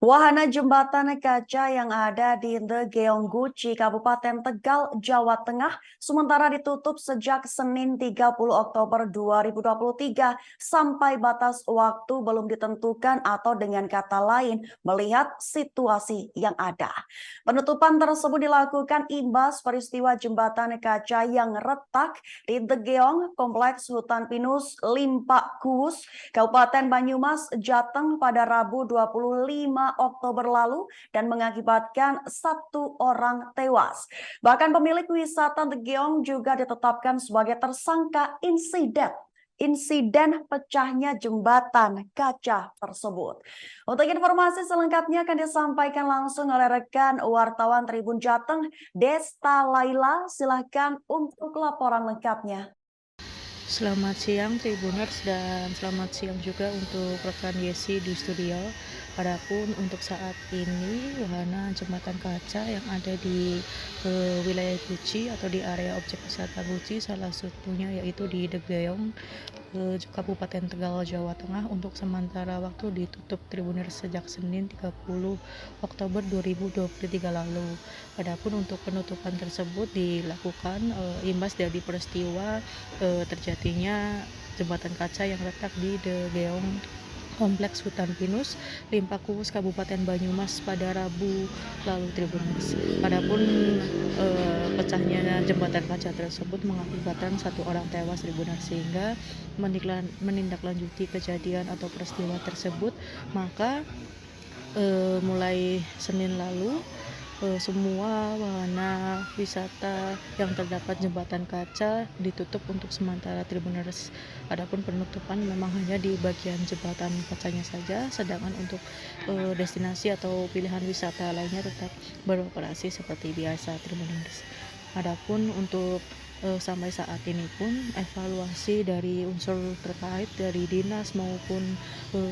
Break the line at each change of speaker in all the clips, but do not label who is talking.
Wahana jembatan kaca yang ada di The Geongguci, Kabupaten Tegal, Jawa Tengah, sementara ditutup sejak Senin 30 Oktober 2023 sampai batas waktu belum ditentukan atau dengan kata lain melihat situasi yang ada. Penutupan tersebut dilakukan imbas peristiwa jembatan kaca yang retak di The Geong, Kompleks Hutan Pinus, Limpak Kuus, Kabupaten Banyumas, Jateng pada Rabu 25 Oktober lalu dan mengakibatkan satu orang tewas. Bahkan pemilik wisata The Geong juga ditetapkan sebagai tersangka insiden pecahnya jembatan kaca tersebut. Untuk informasi selengkapnya akan disampaikan langsung oleh rekan wartawan Tribun Jateng, Desta Laila. Silahkan untuk laporan lengkapnya.
Selamat siang Tribuners dan selamat siang juga untuk rekan Yesi di studio. Adapun untuk saat ini wahana jembatan kaca yang ada di wilayah Guci atau di area objek wisata Guci, salah satunya yaitu di Degeong, Kabupaten Tegal, Jawa Tengah, untuk sementara waktu ditutup Tribuners sejak Senin 30 Oktober 2023 lalu. Adapun untuk penutupan tersebut dilakukan imbas dari peristiwa terjadinya jembatan kaca yang letak di Degeong, Kompleks Hutan Pinus, Limpak Kuus, Kabupaten Banyumas pada Rabu lalu Tribuners. Adapun pecahnya jembatan kaca tersebut mengakibatkan satu orang tewas Tribuners, sehingga menindaklanjuti kejadian atau peristiwa tersebut, maka mulai Senin lalu semua wahana wisata yang terdapat jembatan kaca ditutup untuk sementara Tribuners. Adapun penutupan memang hanya di bagian jembatan kacanya saja, sedangkan untuk destinasi atau pilihan wisata lainnya tetap beroperasi seperti biasa Tribuners. Adapun untuk sampai saat ini pun evaluasi dari unsur terkait dari dinas maupun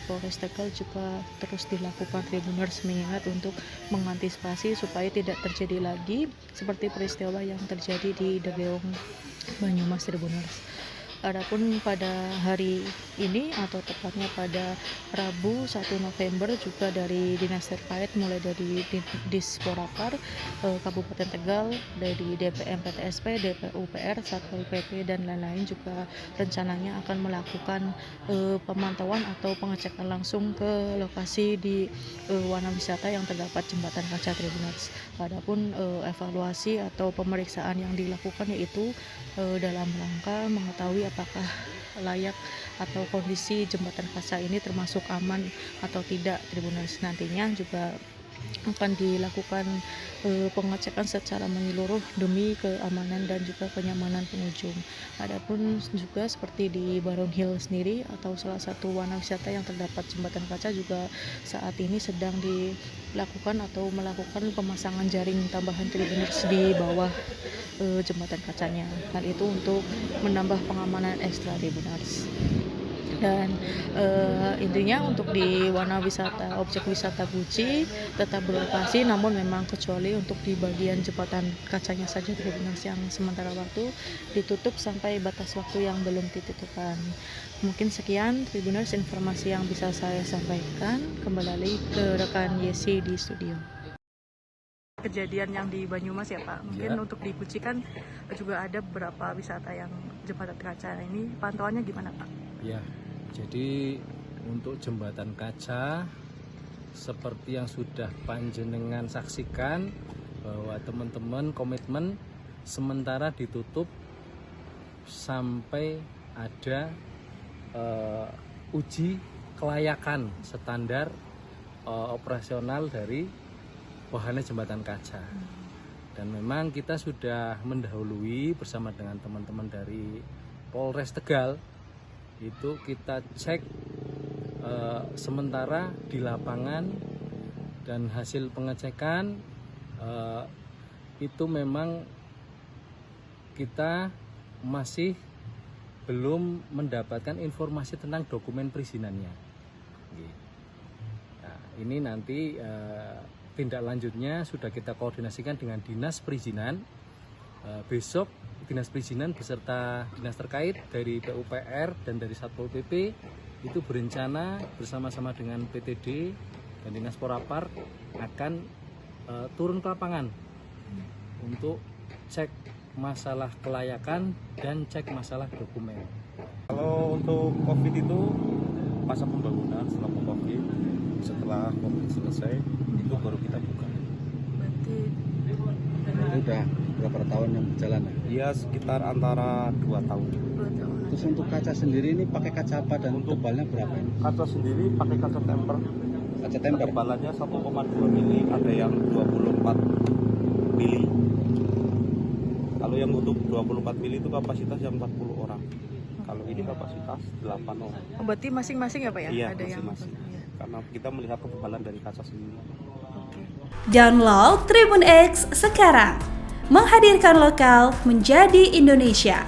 Polres Tegal juga terus dilakukan Tribuners, mengingat untuk mengantisipasi supaya tidak terjadi lagi seperti peristiwa yang terjadi di Degeong, Banyumas Tribuners. Adapun pada hari ini atau tepatnya pada Rabu 1 November juga dari dinas terkait, mulai dari Disporapar, Kabupaten Tegal, dari DPM PTSP, DPUPR, Satpol PP dan lain-lain juga rencananya akan melakukan pemantauan atau pengecekan langsung ke lokasi di wahana wisata yang terdapat jembatan kaca Tribuners. Adapun evaluasi atau pemeriksaan yang dilakukan yaitu dalam rangka mengetahui apakah layak atau kondisi jembatan kaca ini termasuk aman atau tidak Tribuners. Nantinya juga akan dilakukan pengecekan secara menyeluruh demi keamanan dan juga kenyamanan pengunjung. Adapun juga seperti di Baron Hill sendiri atau salah satu wahana wisata yang terdapat jembatan kaca juga saat ini sedang dilakukan atau melakukan pemasangan jaring tambahan Tribuners di bawah jembatan kacanya. Hal itu untuk menambah pengamanan ekstra Tribuners. Dan intinya untuk di wahana wisata objek wisata Guci tetap beroperasi, namun memang kecuali untuk di bagian jembatan kacanya saja Tribuners yang sementara waktu ditutup sampai batas waktu yang belum ditentukan. Mungkin sekian Tribuners informasi yang bisa saya sampaikan. Kembali ke rekan Yesi di studio. Kejadian yang di Banyumas ya Pak, mungkin ya. Untuk di Guci kan juga ada beberapa wisata yang jembatan kaca ini, pantauannya gimana Pak?
Ya, jadi untuk jembatan kaca seperti yang sudah panjenengan saksikan, bahwa teman-teman komitmen sementara ditutup sampai ada uji kelayakan standar operasional dari wahana jembatan kaca. Dan memang kita sudah mendahului bersama dengan teman-teman dari Polres Tegal, itu kita cek sementara di lapangan, dan hasil pengecekan itu memang kita masih belum mendapatkan informasi tentang dokumen perizinannya. Nah, ini nanti tindak lanjutnya sudah kita koordinasikan dengan Dinas Perizinan. Besok Dinas Perizinan beserta dinas terkait dari PUPR dan dari Satpol PP itu berencana bersama-sama dengan PTD Dan Dinas Porapar akan turun ke lapangan untuk cek masalah kelayakan dan cek masalah dokumen.
Kalau untuk COVID itu masa pembangunan selama COVID, setelah COVID selesai itu baru kita buka.
Berarti
Itu udah berapa tahun yang berjalan ya?
Ya sekitar antara 2 tahun.
2 tahun.
Terus untuk kaca sendiri ini pakai kaca apa dan
Untuk
tebalnya berapa ini?
Kaca sendiri pakai kaca temper.
Kaca temper.
Ketebalannya 1,2 mili, ada yang 24 mili. Kalau yang untuk 24 mili itu kapasitasnya 40 orang. Kalau ini kapasitas 8 orang.
Oh, berarti masing-masing ya Pak ya?
Iya,
Ada yang
masing-masing.
Iya.
Karena kita melihat ketebalan dari kaca sendiri.
Oke.
Download Tribun X sekarang, menghadirkan lokal menjadi Indonesia.